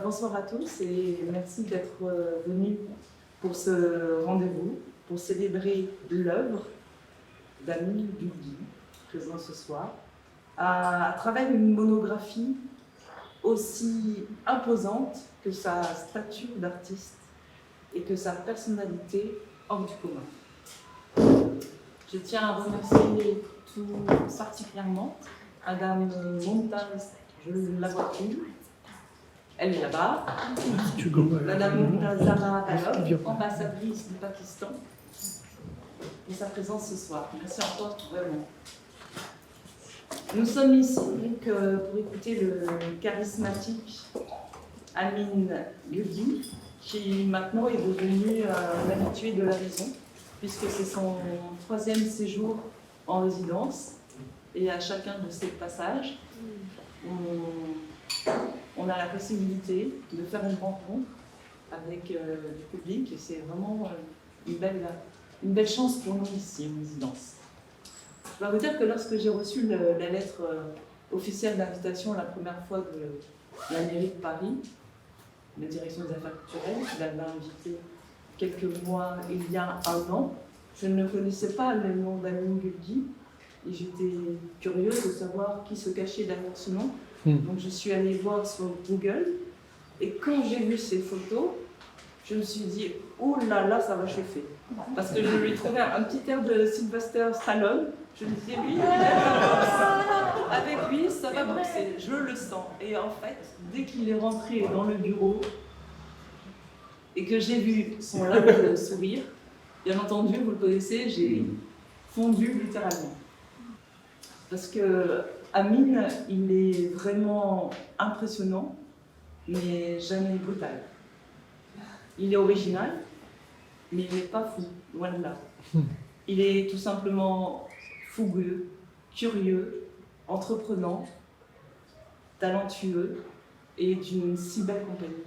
Bonsoir à tous et merci d'être venus pour ce rendez-vous, pour célébrer l'œuvre d'Amin Gulgee, présent ce soir, à travers une monographie aussi imposante que sa stature d'artiste et que sa personnalité hors du commun. Je tiens à remercier tout particulièrement Madame Montaz, je ne la vois plus. Elle est là-bas. Madame Montazara, ambassadrice du Pakistan, pour sa présence ce soir. Merci encore, vraiment. Nous sommes ici pour écouter le charismatique Amin Gulgee, qui maintenant est devenu un habitué de la maison, puisque c'est son 3e séjour en résidence. Et à chacun de ces passages, on a la possibilité de faire une rencontre avec le public et c'est vraiment une belle chance pour nous ici en résidence. Je dois vous dire que lorsque j'ai reçu la lettre officielle d'invitation la première fois de la mairie de Paris, la direction des affaires culturelles, qui l'avait invité quelques mois, il y a un an, je ne connaissais pas le nom d'Amin Gulgee et j'étais curieuse de savoir qui se cachait derrière ce nom. Donc je suis allée voir sur Google et quand j'ai vu ces photos, je me suis dit oh là là, ça va chauffer. Parce que je lui trouvais un petit air de Sylvester Stallone. Je me disais oui, avec lui, ça va boxer, je le sens. Et en fait, dès qu'il est rentré dans le bureau et que j'ai vu son large sourire, bien entendu, vous le connaissez, j'ai fondu littéralement. Parce que Amin, il est vraiment impressionnant, mais jamais brutal. Il est original, mais il n'est pas fou, loin de là. Il est tout simplement fougueux, curieux, entreprenant, talentueux et d'une si belle compagnie.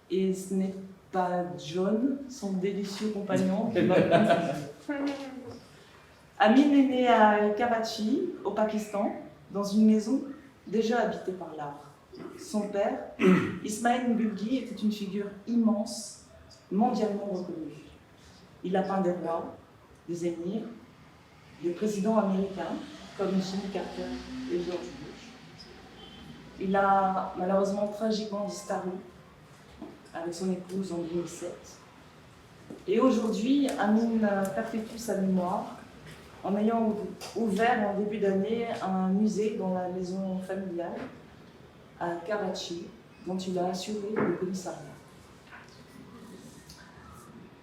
Et ce n'est pas John, son délicieux compagnon, qui va Amin est né à Karachi, au Pakistan, dans une maison déjà habitée par l'art. Son père, Cemil Yildiz, était une figure immense, mondialement reconnue. Il a peint des rois, des émirs, des présidents américains, comme Jimmy Carter et George Bush. Il a malheureusement tragiquement disparu avec son épouse en 2007. Et aujourd'hui, Amin perpétue sa mémoire en ayant ouvert en début d'année un musée dans la maison familiale à Karachi, dont il a assuré le commissariat.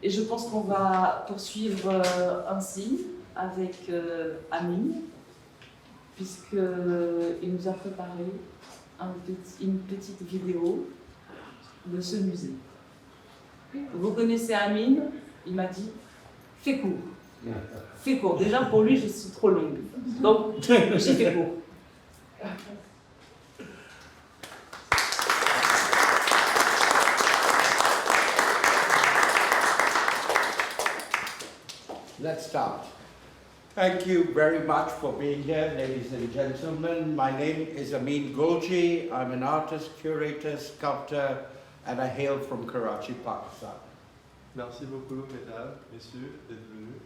Et je pense qu'on va poursuivre ainsi avec Amin, puisqu'il nous a préparé une petite vidéo de ce musée. Vous connaissez Amin, il m'a dit « fais court ». Fais court. Déjà, pour lui, je suis trop longue. Donc, j'ai fait court. Let's start. Thank you very much for being here, ladies and gentlemen. My name is Amin Gulgee. I'm an artist, curator, sculptor, and I hail from Karachi, Pakistan. Merci beaucoup, mesdames, messieurs, d'être venus.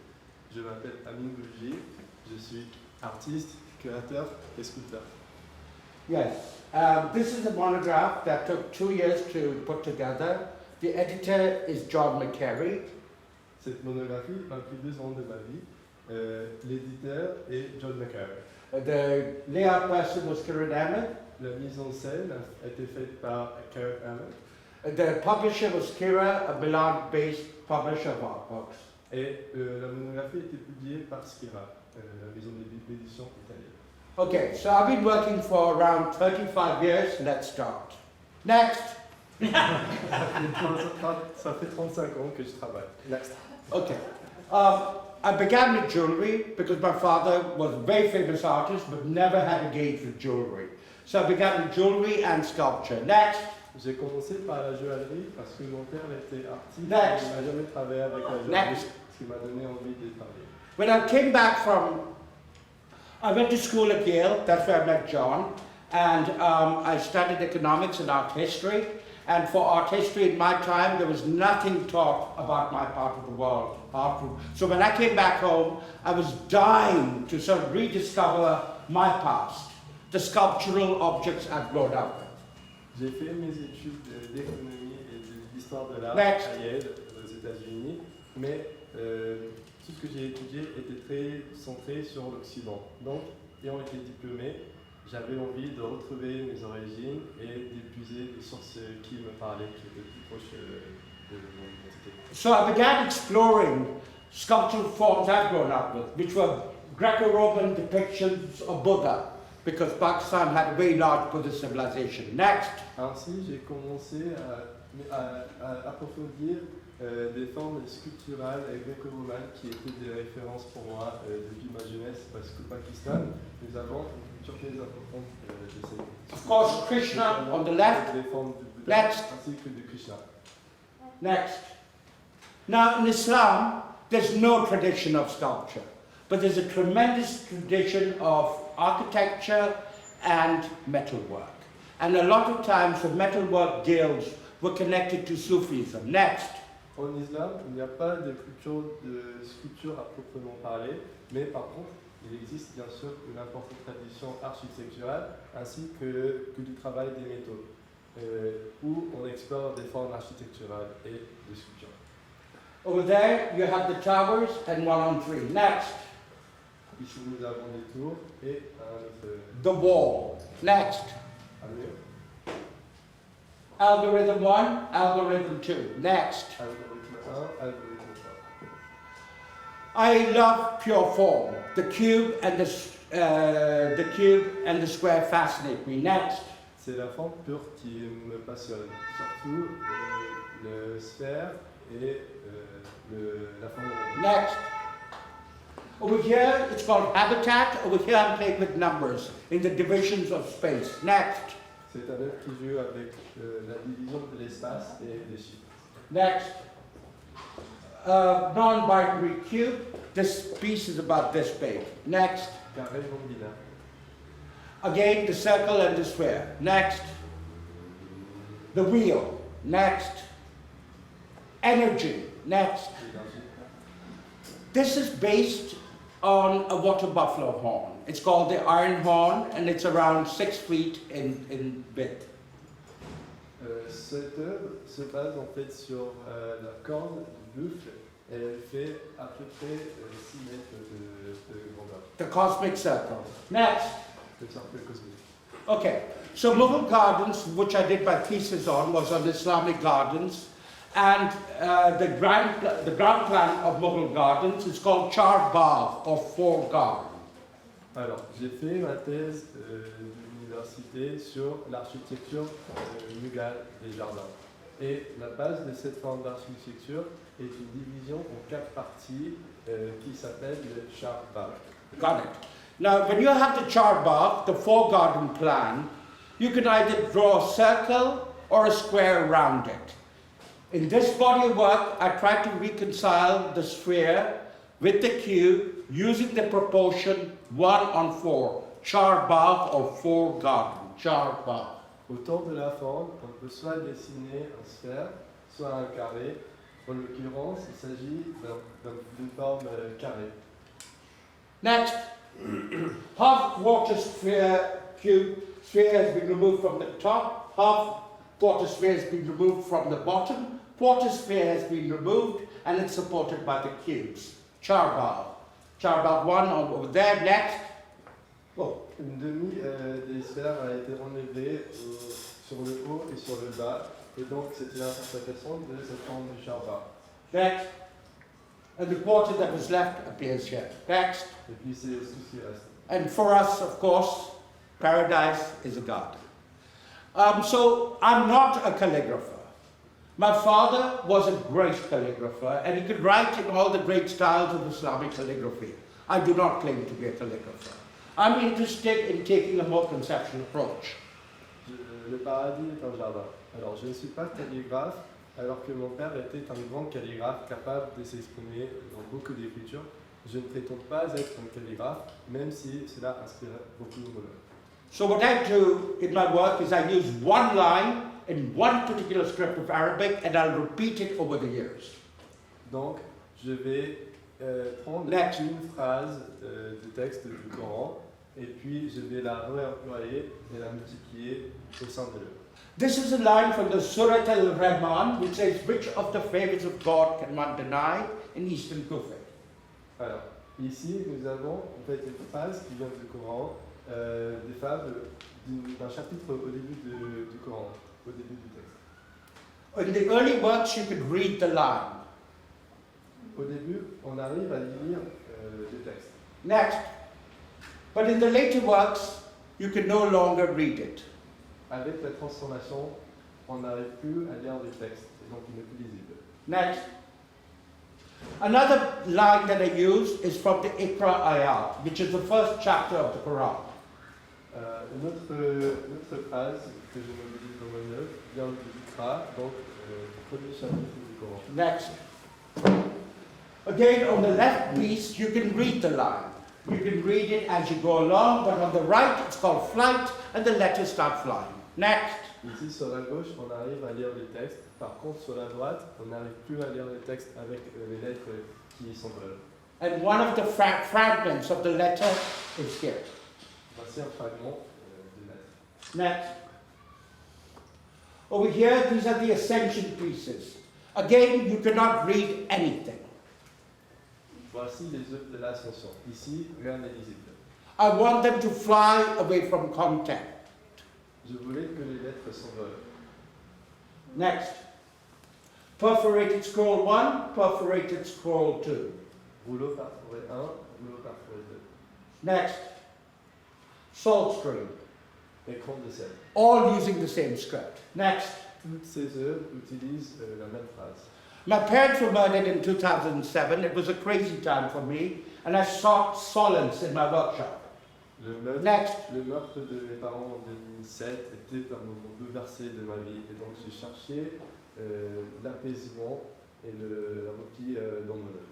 Je m'appelle Amin Gulgee. Je suis artiste, curateur et sculpteur. Yes, this is a monograph that took 2 years to put together. The editor is John McCary. Cette monographie m'a pris 2 ans de ma vie. L'éditeur est John McCary. The layout person was Karen Ahmed. La mise en scène a été faite par Karen Ahmed. The publisher was Kira, a Milan-based publisher of art books. Et la monographie a été publiée par Skira, la maison d'édition italienne. Okay, so I've been working for around 35 years. Let's start. Next. Ça fait 35 ans que je travaille. Next. Okay. I began with jewelry because my father was a very famous artist but never had engaged with jewelry. So I began with jewelry and sculpture. Next. J'ai commencé par la joaillerie parce que mon père était artiste. Next. Il n'a jamais travaillé avec la joaillerie. Next. Ce qui m'a donné envie de travailler. When I came back I went to school at Yale, that's where I met John, And I studied economics and art history. And for art history in my time, there was nothing taught about my part of the world. So when I came back home, I was dying to sort of rediscover my past, the sculptural objects I've grown up with. J'ai fait mes études d'économie et d'histoire de l'art Next. à Yale, aux États-Unis, mais tout ce que j'ai étudié était très centré sur l'Occident. Donc, ayant été diplômé, j'avais envie de retrouver mes origines et d'épuiser les sources qui me parlaient, qui étaient plus proches de mon identité. So I began exploring sculptural forms I've grown up with, which were Greco-Roman depictions of Buddha, because Pakistan had a very large Buddhist civilization. Next. Ainsi, j'ai commencé à approfondir des formes sculpturales gréco-romanes qui étaient des références pour moi depuis ma jeunesse, parce qu'au Pakistan, nous avons une culture très importante de ces. Of course, Krishna on the left. Des formes de Bouddha, Next. ainsi que de Krishna. Next. Now, in Islam, there's no tradition of sculpture, but there's a tremendous tradition of architecture and metalwork. And a lot of times the metalwork guilds were connected to Sufism. Next. En islam, il n'y a pas de culture de sculpture à proprement parler, mais par contre, il existe bien sûr une importante tradition architecturale ainsi que du travail des métaux, où on explore des formes architecturales et de sculpture. Over there, you have the towers and 1 on 3. Next. Ici, nous avons des tours et un autre The wall. Next. mur. Algorithm 1, algorithm 2. Next. Algorithme 1, algorithme 3. I love pure form. The cube and the square fascinate me. Next. C'est la forme pure qui me passionne, surtout le sphère et la forme ronde. Next. Over here, it's called habitat. Over here, I'm playing with numbers in the divisions of space. Next. C'est un œuvre qui joue avec la division de l'espace et des chiffres. Next. Non-binary cube. This piece is about this big. Next. Carré non binaire. Again, the circle and the sphere. Next. The wheel. Next. Energy. Next. Énergie. This is based on a water buffalo horn. It's called the iron horn, and it's around 6 feet in width. Cette œuvre se base en fait sur la corne du buffle et elle fait à peu près 6 mètres de grandeur. The cosmic circle. Next. Le cercle cosmique. Okay, so Mughal gardens, which I did my thesis on, was on Islamic gardens. And the ground plan of Mughal gardens is called Char Bagh, or four gardens. Alors, j'ai fait ma thèse d'université sur l'architecture mughal des jardins. Et la base de cette forme d'architecture est une division en 4 parties qui s'appelle le Char Bagh. Got it. Now, when you have the Char Bagh, the four garden plan, you can either draw a circle or a square around it. In this body of work, I tried to reconcile the sphere with the cube using the proportion 1:4, Char Bagh or four garden, Char Bagh. Autour de la forme, on peut soit dessiner un sphère, soit un carré. En l'occurrence, il s'agit d'une forme carrée. Next, half water sphere cube sphere has been removed from the top, half water sphere has been removed from the bottom, quarter sphere has been removed, and it's supported by the cubes. Char Bagh. Char Bagh 1 over there. Next. Oh. Une demi des sphères a été enlevée sur le haut et sur le bas, et donc c'était l'interprétation de cette forme du Char Bagh. Next. And the quarter that was left appears here. Next. Et puis c'est tout ce qui reste. And for us, of course, paradise is a garden. So I'm not a calligrapher. My father was a great calligrapher, and he could write in all the great styles of Islamic calligraphy. I do not claim to be a calligrapher. I'm interested in taking a more conceptual approach. Le paradis est un jardin. Alors, je ne suis pas calligraphe, alors que mon père était un grand calligraphe capable de s'exprimer dans beaucoup d'écritures. Je ne prétends pas être un calligraphe, même si cela inspire beaucoup mon œuvre. So what I do in my work is I use one line in one particular script of Arabic and I'll repeat it over the years. Donc, je vais prendre Next. une phrase du texte du Coran et puis je vais la réemployer et la multiplier au sein de l'œuvre. This is a line from the Surah Al-Rahman which says, which of the favors of God can one deny in Eastern Kufa? Alors, ici, nous avons en fait une phrase qui vient du Coran, des fables d'un chapitre au début du Coran, au début du texte. In the early works, you could read the line. Au début, on arrive à lire les textes. Next. But in the later works, you can no longer read it. Avec la transformation, on n'arrive plus à lire les textes, et donc il n'est plus lisible. Next. Another line that I use is from the Iqra ayat, which is the first chapter of the Quran. Une autre phrase que je mobilise dans mon œuvre vient du Ikra, donc du premier chapitre du Coran. Next. Again, on the left piece, you can read the line. You can read it as you go along, but on the right, it's called flight, and the letters start flying. Next. Ici, sur la gauche, on arrive à lire les textes. Par contre, sur la droite, on n'arrive plus à lire les textes avec les lettres qui sont volées. And one of the fragments of the letter is here. Voici un fragment de lettre. Next. Over here, these are the ascension pieces. Again, you cannot read anything. Voici les œuvres de l'ascension. Ici, rien n'est lisible. I want them to fly away from content. Je voulais que les lettres s'envolent. Next. Perforated scroll 1, perforated scroll 2. Rouleau parfouré 1, rouleau parfouré 2. Next. Salt screen. Écran de sel. All using the same script. Next. Toutes ces œuvres utilisent la même phrase. My parents were murdered in 2007. It was a crazy time for me, and I sought solace in my workshop. Next. Le meurtre de mes parents en 2007 était un moment bouleversé de ma vie, et donc j'ai cherché l'apaisement et le repli dans mon œuvre.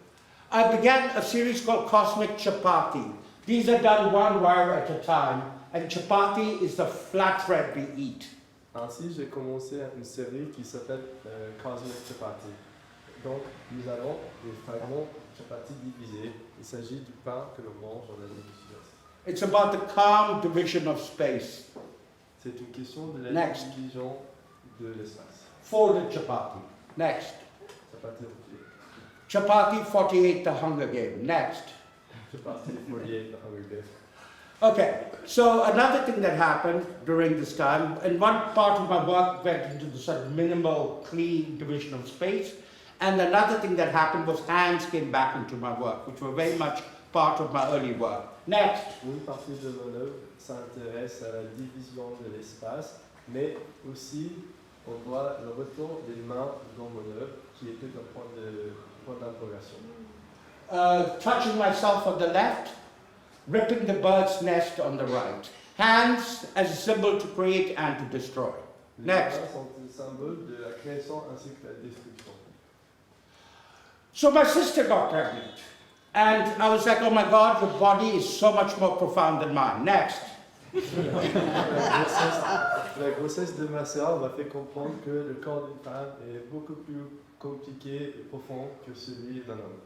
I began a series called Cosmic Chapati. These are done one wire at a time, and chapati is the flat bread we eat. Ainsi, j'ai commencé une série qui s'appelle Cosmic Chapati. Donc, nous avons des fragments chapati divisés. Il s'agit du pain que l'on mange en Asie du Sud-Est. It's about the calm division of space. C'est une question de la Next. division de l'espace. Folded chapati. Next. Chapati entier. Chapati 48, the Hunger Game. Next. Chapati folié, the Hunger Games. Okay, so another thing that happened during this time, and one part of my work went into the sort of minimal, clean division of space, and another thing that happened was hands came back into my work, which were very much part of my early work. Next. Une partie de mon œuvre s'intéresse à la division de l'espace, mais aussi on voit le retour des mains dans mon œuvre, qui était un point d'interrogation. Touching myself on the left, ripping the bird's nest on the right. Hands as a symbol to create and to destroy. Les Next. mains sont un symbole de la création ainsi que la destruction. So my sister got pregnant. And I was like, oh my God, your body is so much more profound than mine. Next. La grossesse de ma sœur m'a fait comprendre que le corps d'une femme est beaucoup plus compliqué et profond que celui d'un homme.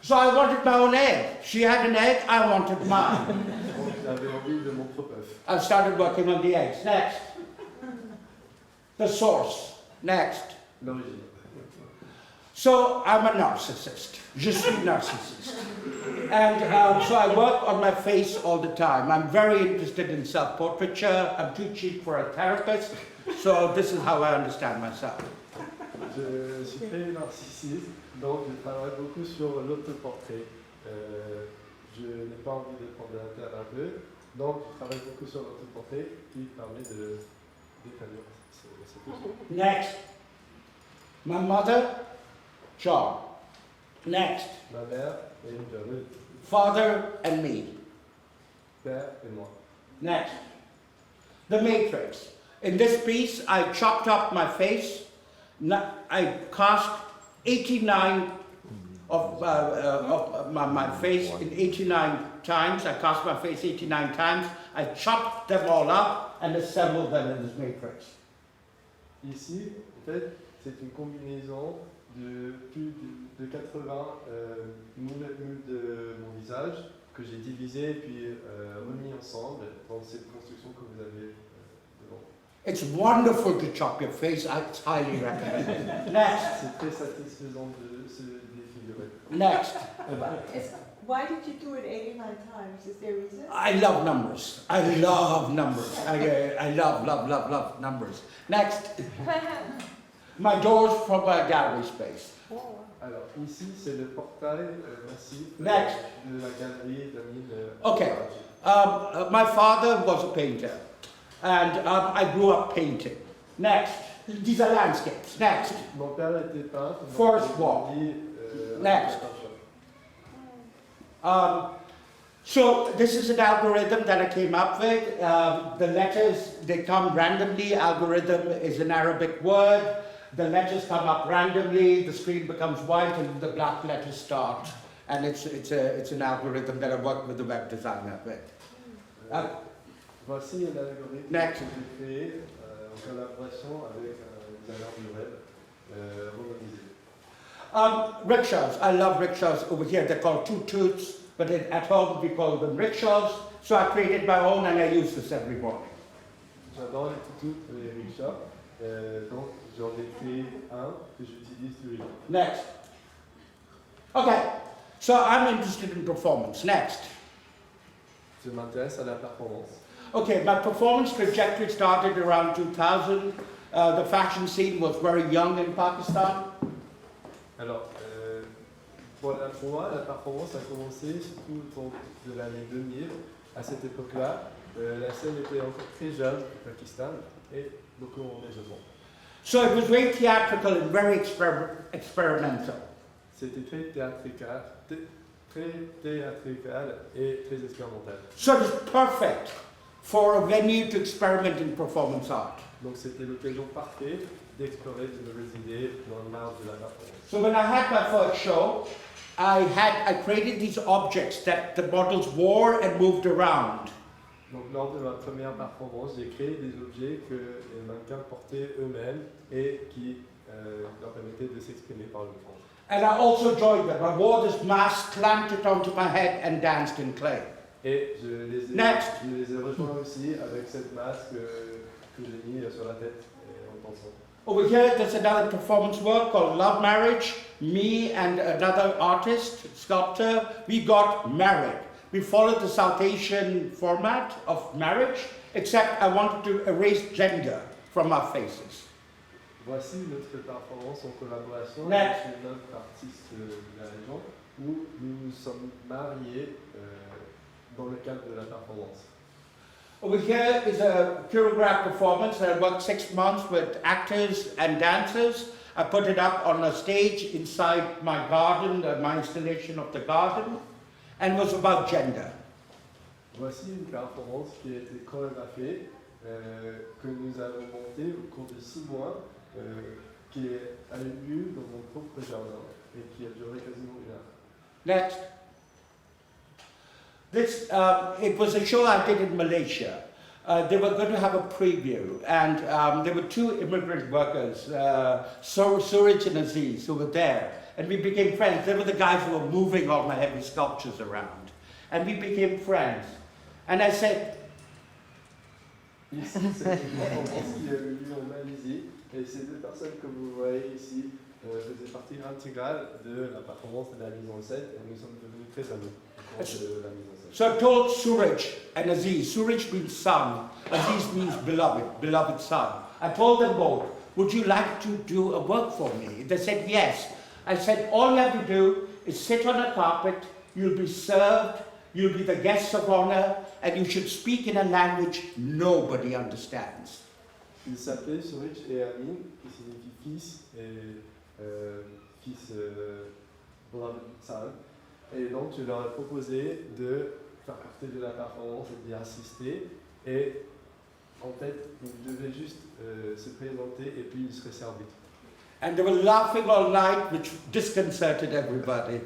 So I wanted my own egg. She had an egg, I wanted mine. Donc j'avais envie de mon propre œuf. I started working on the eggs. Next. The source. Next. L'origine. So I'm a narcissist. Je suis narcissist. And so I work on my face all the time. I'm very interested in self-portraiture. I'm too cheap for a therapist. So this is how I understand myself. Je suis très narcissique, donc je travaille beaucoup sur l'autoportrait. Je n'ai pas envie de prendre un thérapeute, donc je travaille beaucoup sur l'autoportrait qui permet de d'établir cette chose. Next. My mother, John. Next. Ma mère et John. Father and me. Père et moi. Next. The Matrix. In this piece, I chopped up my face. I cast 89 of my face in 89 times. I cast my face 89 times. I chopped them all up and assembled them in this matrix. Ici, en fait, c'est une combinaison de plus de 80 moules de mon visage que j'ai divisé et puis remis ensemble dans cette construction que vous avez devant. It's wonderful to chop your face. I highly recommend it. Next. C'est très satisfaisant de se défigurer. Next. Why did you do it 89 times? Is there a reason? I love numbers. I love numbers. I love numbers. Next. My doors from my gallery space. Alors ici, c'est le portail massif Next. de la galerie d'Amin. Okay. My father was a painter, and I grew up painting. Next. These are landscapes. Next. Mon père était peintre. Forest walk. Next. So this is an algorithm that I came up with. The letters, they come randomly. Algorithm is an Arabic word. The letters come up randomly. The screen becomes white and the black letters start. And it's an algorithm that I worked with the web designer with. Voici un algorithme Next. que j'ai créé en collaboration avec un designer du web, romanisé. Rickshaws. I love rickshaws. Over here they're called toot-toots, but at home we call them rickshaws. So I created my own and I use this every morning. J'adore les toutous, les rickshaws, donc j'en ai créé un que j'utilise tous les jours. Next. Okay, so I'm interested in performance. Next. Je m'intéresse à la performance. Okay, my performance trajectory started around 2000. The fashion scene was very young in Pakistan. Alors, pour moi, la performance a commencé surtout autour de l'année 2000. À cette époque-là, la scène était encore très jeune au Pakistan et beaucoup en développement. So it was very theatrical and very experimental. C'était très théâtral et très expérimental. So it was perfect for a venue to experiment in performance art. Donc c'était l'occasion parfaite d'explorer de nouvelles idées dans l'art de la performance. So when I had my first show, I created these objects that the models wore and moved around. Donc lors de ma première performance, j'ai créé des objets que les mannequins portaient eux-mêmes et qui leur permettaient de s'exprimer par le temps. And I also joined them. I wore this mask, clamped it onto my head and danced in clay. Et je les ai rejoints aussi avec cette masque que j'ai mis sur la tête en dansant. Over here, there's another performance work called Love Marriage. Me and another artist, sculptor, we got married. We followed the South Asian format of marriage, except I wanted to erase gender from our faces. Voici notre performance en collaboration Next. avec une autre artiste de la région où nous nous sommes mariés dans le cadre de la performance. Over here is a choreographed performance. I worked 6 months with actors and dancers. I put it up on a stage inside my garden, my installation of the garden, and it was about gender. Voici une performance qui a été chorégraphiée, que nous avons montée au cours de 6 mois, qui a eu lieu dans mon propre jardin et qui a duré quasiment 1 heure. Next. This, it was a show I did in Malaysia. They were going to have a preview, and there were 2 immigrant workers, Suraj and Aziz, who were there, and we became friends. They were the guys who were moving all my heavy sculptures around, and we became friends. And I said, Ici, c'est une performance qui a eu lieu en Malaisie, et ces 2 personnes que vous voyez ici faisaient partie intégrale de la performance de la mise en scène, et nous sommes devenus très amis au cours de la mise en scène. so I told Suraj and Aziz, Suraj means son, Aziz means beloved, beloved son. I told them both, would you like to do a work for me? They said yes. I said, all you have to do is sit on a carpet, you'll be served, you'll be the guests of honor, and you should speak in a language nobody understands. Ils s'appelaient Suraj et Amin, qui signifie fils et fils beloved son. Et donc je leur ai proposé de faire partie de la performance et d'y assister. Et en fait, ils devaient juste se présenter et puis ils seraient servis. And they were laughing all night, which disconcerted everybody.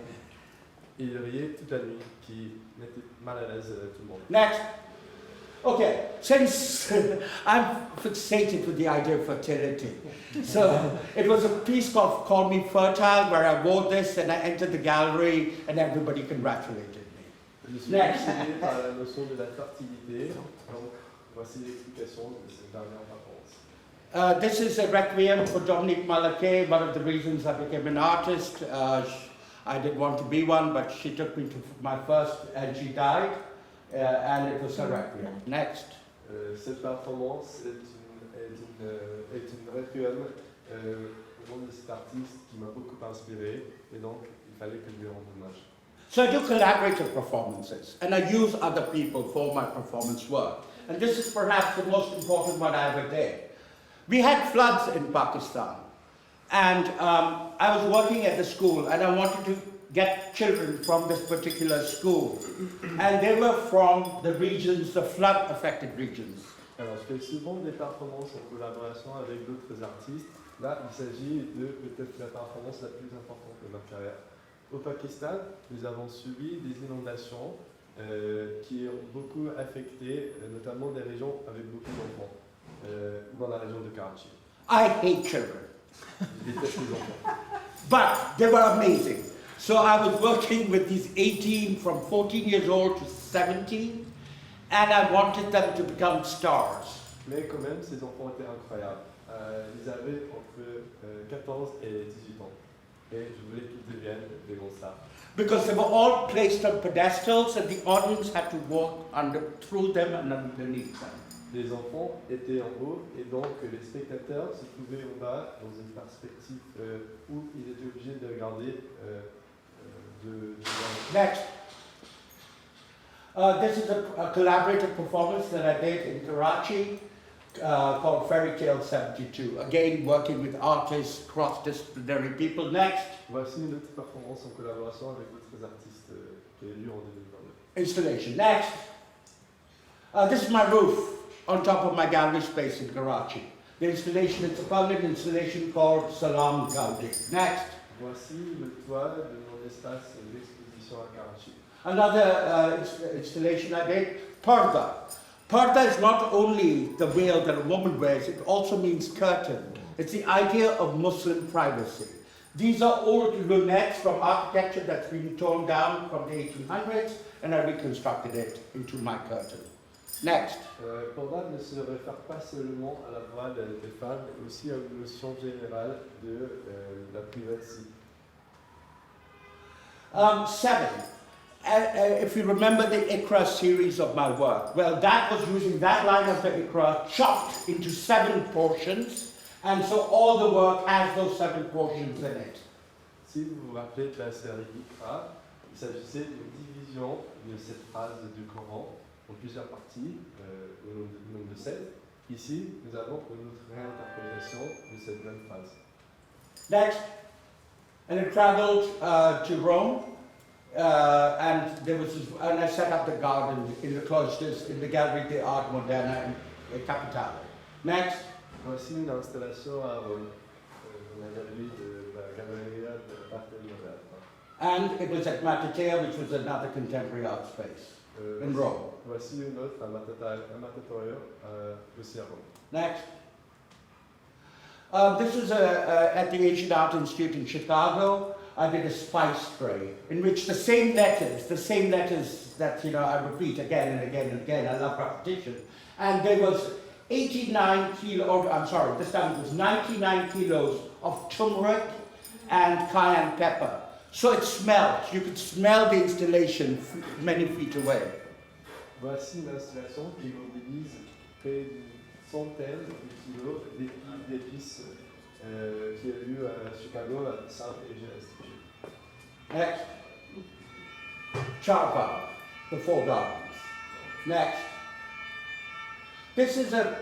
Et ils riaient toute la nuit, qui mettait mal à l'aise tout le monde. Next. Okay, since I'm fixated with the idea of fertility, so it was a piece called Call Me Fertile where I wore this and I entered the gallery and everybody congratulated me. Je suis fasciné par la notion de la fertilité, donc voici l'explication de cette dernière apparence. This is a requiem for Dominique Malaquet, one of the reasons I became an artist. I didn't want to be one, but she took me to my first and she died, and it was a requiem. Next. Cette performance est une requiem au nom de cet artiste qui m'a beaucoup inspiré, et donc il fallait que je lui rende hommage. So I do collaborative performances, and I use other people for my performance work. And this is perhaps the most important one I ever did. We had floods in Pakistan, and I was working at the school, and I wanted to get children from this particular school. And they were from the regions, the flood-affected regions. Alors, je fais souvent des performances en collaboration avec d'autres artistes. Là, il s'agit de peut-être la performance la plus importante de ma carrière. Au Pakistan, nous avons subi des inondations qui ont beaucoup affecté notamment des régions avec beaucoup d'enfants, dans la région de Karachi. I hate children, Je déteste les enfants. but they were amazing. So I was working with these 18, from 14 years old to 17, and I wanted them to become stars. Mais quand même, ces enfants étaient incroyables. Ils avaient entre 14 et 18 ans. Et je voulais qu'ils deviennent des grands stars. Because they were all placed on pedestals and the audience had to walk through them and underneath them. Les enfants étaient en haut et donc les spectateurs se trouvaient en bas dans une perspective où ils étaient obligés de regarder Next. This is a collaborative performance that I did in Karachi called Fairy Tale 72. Again, working with artists, cross-disciplinary people. Next. Voici une autre performance en collaboration avec d'autres artistes qui a eu lieu en 2022. Installation. Next. This is my roof on top of my gallery space in Karachi. The installation, it's a permanent installation called Salam Gaudi. Next. Voici le toit de mon espace d'exposition à Karachi. Another installation I did, Parda. Parda is not only the veil that a woman wears, it also means curtain. It's the idea of Muslim privacy. These are old lunettes from architecture that's been torn down from the 1800s, and I reconstructed it into my curtain. Next. Parda ne se réfère pas seulement à la voile des femmes, mais aussi à une notion générale de la privacy. 7. If you remember the Ikra series of my work, well, that was using that line of the Ikra chopped into 7 portions, and so all the work has those 7 portions in it. Si vous vous rappelez de la série Ikra, il s'agissait d'une division de cette phrase du Coran en plusieurs parties, au nombre de 7. Ici, nous avons une autre réinterprétation de cette même phrase. Next. And I traveled to Rome, and I set up the garden in the cloisters in the Gallery d'Art Moderna in Capitale. Next. Voici une installation à Rome, dans la galerie de la Galleria d'Arte Moderna. And it was at Matatea, which was another contemporary art space in Rome. Voici une autre à Matatorio, aussi à Rome. Next. This was at the Asian Art Institute in Chicago. I did a spice spray in which the same letters that I repeat again and again and again. I love repetition. And there was 89 kilos, I'm sorry, this time it was 99 kilos of turmeric and cayenne pepper. So it smelled. You could smell the installation many feet away. Voici une installation qui mobilise près d'une centaine de kilos d'épices qui a lieu à Chicago à South Asian Institute. Next. Charpa, the Four Gardens. Next. This is a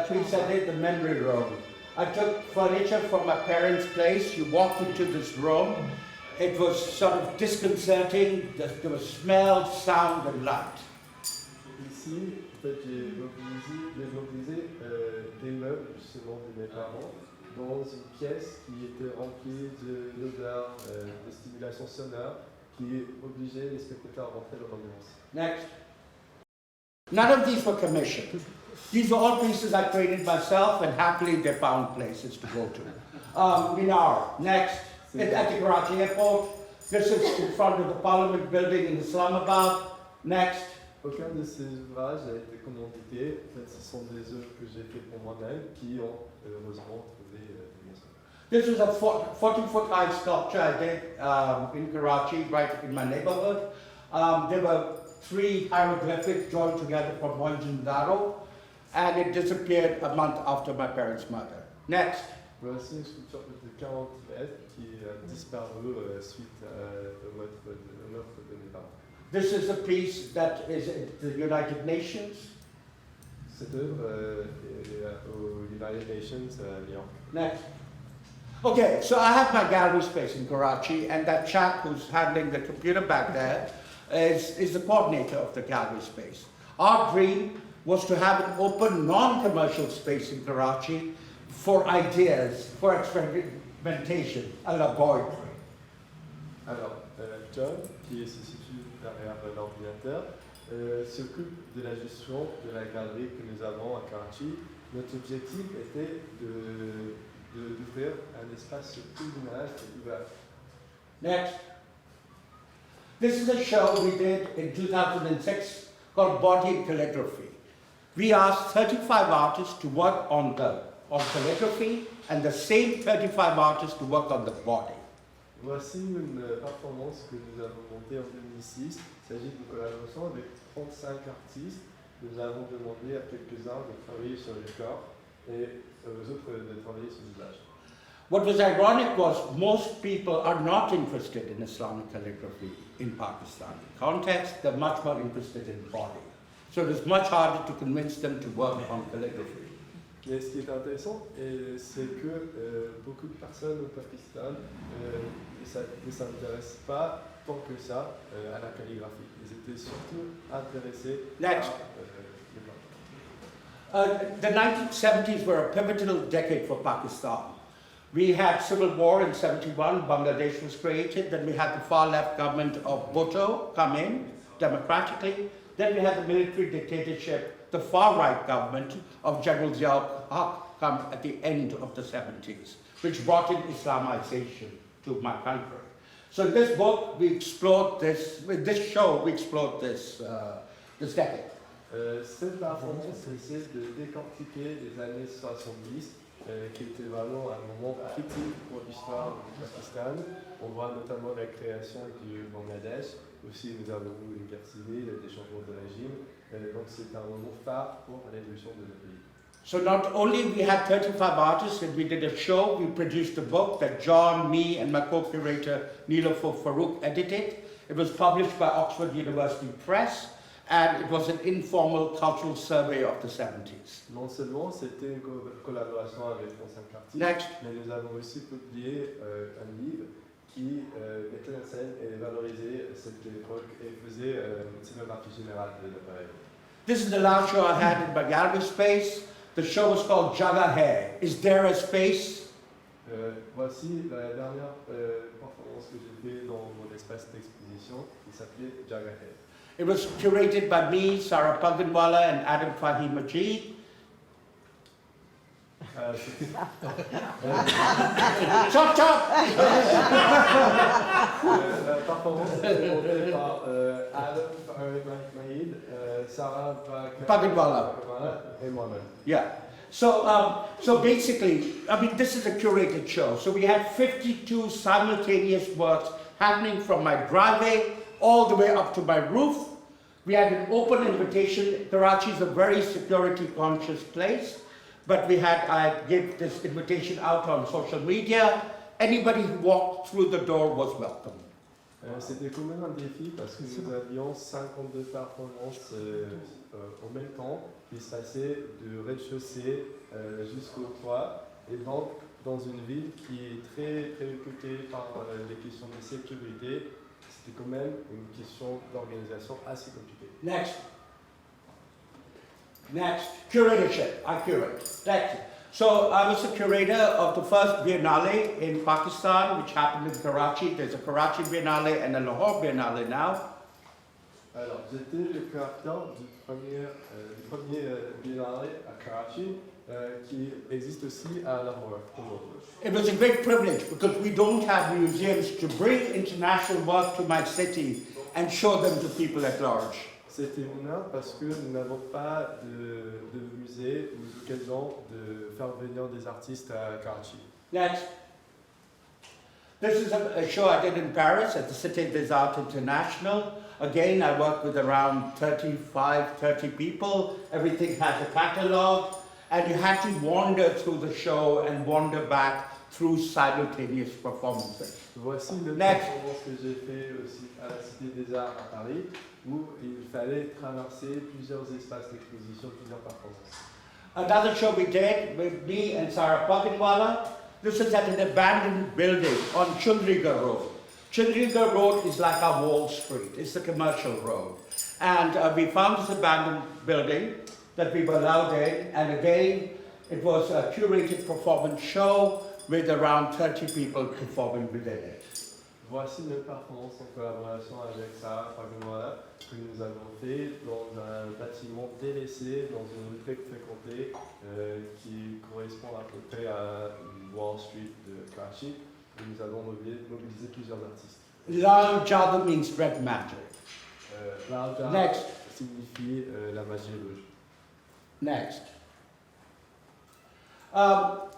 piece I did, the memory room. I took furniture from my parents' place. You walk into this room. It was sort of disconcerting. There was smell, sound, and light. Ici, en fait, j'ai mobilisé des meubles justement de mes parents dans une pièce qui était remplie d'odeurs, de stimulation sonore qui obligeait les spectateurs à rentrer dans l'ambiance. Next. None of these were commissioned. These were all pieces I created myself, and happily they found places to go to. Minar, next, at the Karachi airport. This is in front of the Parliament building in Islamabad. Next. Aucun de ces ouvrages n'a été commandité. En fait, ce sont des œuvres que j'ai faites pour moi-même qui ont heureusement trouvé des maisons. This was a 40-foot high sculpture I did in Karachi, right in my neighborhood. There were 3 hieroglyphics joined together from Mohenjo-daro, and it disappeared a month after my parents' murder. Next. Voici une sculpture de 40 mètres qui a disparu suite au meurtre de mes parents. This is a piece that is at the United Nations. Cette œuvre est aux United Nations à New York. Next. Okay, so I have my gallery space in Karachi, and that chap who's handling the computer back there is the coordinator of the gallery space. Our dream was to have an open, non-commercial space in Karachi for ideas, for experimentation, a laboratory. Alors, John, qui se situe derrière l'ordinateur, s'occupe de la gestion de la galerie que nous avons à Karachi. Notre objectif était d'ouvrir un espace pluriménage et ouvert. Next. This is a show we did in 2006 called Body and Calligraphy. We asked 35 artists to work on calligraphy and the same 35 artists to work on the body. Voici une performance que nous avons montée en 2006. Il s'agit d'une collaboration avec 35 artistes. Nous avons demandé à quelques-uns de travailler sur le corps et aux autres de travailler sur le visage. What was ironic was most people are not interested in Islamic calligraphy in Pakistani context. They're much more interested in body. So it is much harder to convince them to work on calligraphy. Mais ce qui est intéressant, c'est que beaucoup de personnes au Pakistan ne s'intéressent pas tant que ça à la calligraphie. Ils étaient surtout intéressés Next. par le corps. The 1970s were a pivotal decade for Pakistan. We had civil war in 71, Bangladesh was created, then we had the far left government of Bhutto come in democratically, then we had the military dictatorship, the far right government of General Zia-ul-Haq come at the end of the 70s, which brought in Islamization to my country. So in this book, we explored this, with this show, we explored this decade. Cette performance essaie de décortiquer les années 70, qui était vraiment un moment critique pour l'histoire du Pakistan. On voit notamment la création du Bangladesh. Aussi, nous avons eu une guerre civile, des changements de régime. Donc, c'est un moment phare pour l'évolution de notre pays. So not only we had 35 artists and we did a show, we produced a book that John, me, and my co-curator Niloufar Farouk edited. It was published by Oxford University Press, and it was an informal cultural survey of the 70s. Non seulement c'était une collaboration avec 35 artistes, Next. mais nous avons aussi publié un livre qui mettait en scène et valorisait cette époque et faisait une scénographie générale de la période. This is the last show I had in my gallery space. The show was called Jaga Hai. Is there a space? Voici la dernière performance que j'ai fait dans mon espace d'exposition qui s'appelait Jaga Hai. It was curated by me, Sarah Paganwala, and Adam Fahim Majid. Chop chop! La performance est montée par Adam Fahim, Sarah Paganwala et moi-même. Yeah. So basically, I mean, this is a curated show. So we had 52 simultaneous works happening from my driveway all the way up to my roof. We had an open invitation. Karachi is a very security conscious place, but I gave this invitation out on social media. Anybody who walked through the door was welcome. C'était quand même un défi parce que nous avions 52 performances en même temps qui se passaient du rez-de-chaussée jusqu'au toit, et donc dans une ville qui est très préoccupée par les questions de sécurité. C'était quand même une question d'organisation assez compliquée. Next. Curatorship. I curate. Next. So I was the curator of the first Biennale in Pakistan, which happened in Karachi. There's a Karachi Biennale and a Lahore Biennale now. Alors, j'étais le créateur du premier biennale à Karachi, qui existe aussi à Lahore aujourd'hui. It was a great privilege because we don't have museums to bring international work to my city and show them to people at large. C'était une honneur parce que nous n'avons pas de musée ou d'occasion de faire venir des artistes à Karachi. Next. This is a show I did in Paris at the Cité des Arts International. Again, I worked with around 30 people. Everything has a catalogue, and you had to wander through the show and wander back through simultaneous performances. Voici une Next. performance que j'ai fait aussi à la Cité des Arts à Paris, où il fallait traverser plusieurs espaces d'exposition, plusieurs performances. Another show we did with me and Sarah Paginwala. This is at an abandoned building on Chundriga Road. Chundriga Road is like our Wall Street. It's a commercial road. And we found this abandoned building that we were allowed in. And again, it was a curated performance show with around 30 people performing within it. Voici une performance en collaboration avec Sarah Paginwala que nous avons fait dans un bâtiment délaissé, dans une rue très fréquentée qui correspond à peu près à Wall Street de Karachi. Et nous avons mobilisé plusieurs artistes. Lal Jadoo means red magic. Lal Jadoo Next. signifie la magie rouge. Next.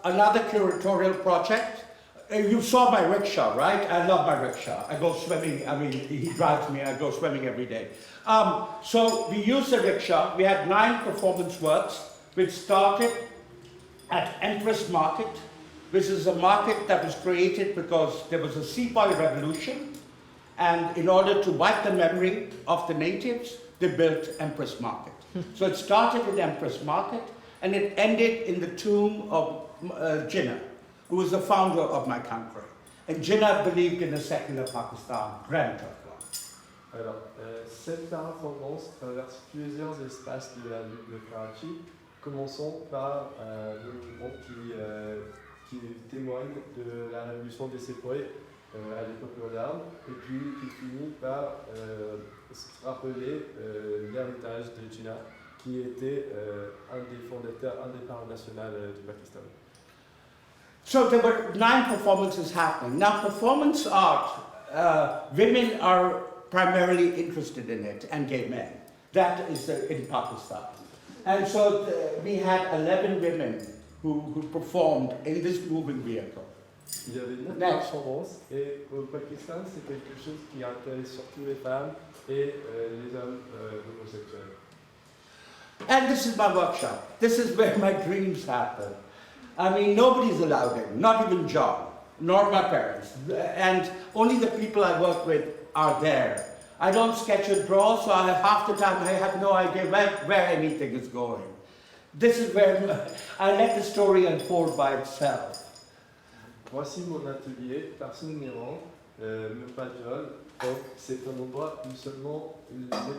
Another curatorial project. You saw my rickshaw, right? I love my rickshaw. I go swimming, I mean, he drives me, I go swimming every day. So we used the rickshaw. We had 9 performance works, which started at Empress Market, which is a market that was created because there was a sepoy revolution, and in order to wipe the memory of the natives, they built Empress Market. So it started at Empress Market, and it ended in the tomb of Jinnah, who was the founder of my country. And Jinnah believed in a secular Pakistan, dreamt of one. Alors, cette performance traverse plusieurs espaces de la ville de Karachi. Commençons par le monument qui témoigne de la révolution des sépoys à l'époque moderne, et puis qui finit par se rappeler l'héritage de Jinnah, qui était un des fondateurs, un des parents nationaux du Pakistan. So there were 9 performances happening. Now performance art, women are primarily interested in it, and gay men. That is in Pakistan. And so we had 11 women who performed in this moving vehicle. Il y avait 9 Next. performances, et au Pakistan, c'est quelque chose qui intéresse surtout les femmes et les hommes homosexuels. And this is my workshop. This is where my dreams happen. I mean, nobody's allowed in, not even John, nor my parents. And only the people I work with are there. I don't sketch or draw, so half the time I have no idea where anything is going. This is where I let the story unfold by itself. Voici mon atelier, personne n'y rentre, même pas John. Donc c'est un endroit où seulement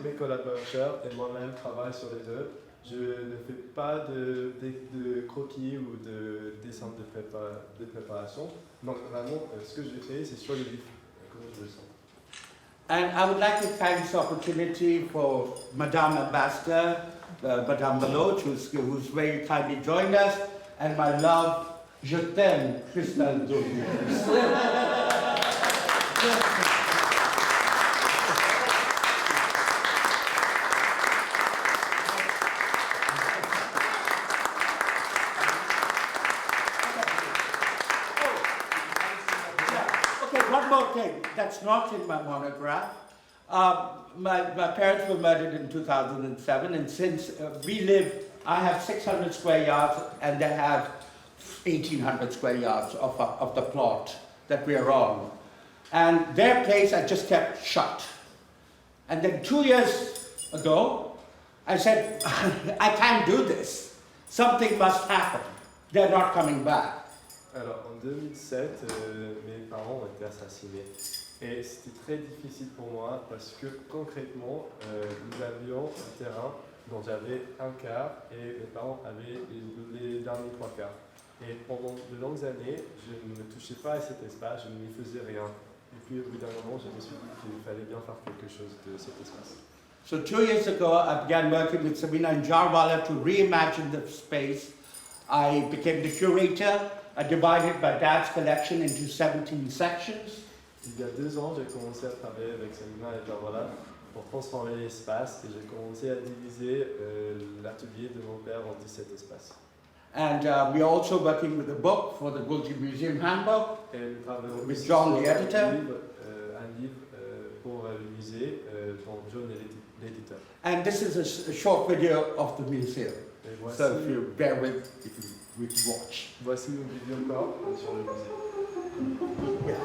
mes collaborateurs et moi-même travaillent sur les œuvres. Je ne fais pas de croquis ou de dessins de préparation. Donc vraiment, ce que je fais, c'est sur les livres, comme je le sens. And I would like to thank this opportunity for Madame Ambassador, Madame Baloch, who's very kindly joined us, and my love, je t'aime, Chrystel Dozias. One more thing that's not in my monograph. My parents were murdered in 2007, and since I have 600 square yards, and they have 1,800 square yards of the plot that we are on. And their place I just kept shut. And then 2 years ago, I said, I can't do this. Something must happen. They're not coming back. Alors en 2007, mes parents ont été assassinés. Et c'était très difficile pour moi parce que concrètement, nous avions un terrain dont j'avais un quart et mes parents avaient les derniers 3 quarts. Et pendant de longues années, je ne touchais pas à cet espace, je n'y faisais rien. Et puis au bout d'un moment, je me suis dit qu'il fallait bien faire quelque chose de cet espace. So 2 years ago, I began working with Sabina and Jarwala to reimagine the space. I became the curator. I divided my dad's collection into 17 sections. Il y a 2 ans, j'ai commencé à travailler avec Cemil et Jarwala pour transformer l'espace et j'ai commencé à diviser l'atelier de mon père en 17 espaces. And we are also working with a book for the Gulgee Museum Handbook. Et nous travaillons With aussi John, sur the editor. un livre pour le musée dont John est l'éditeur. And this is a short video of the museum. Et voici, So if you bear with, if you watch. voici une vidéo encore sur le musée. Yeah.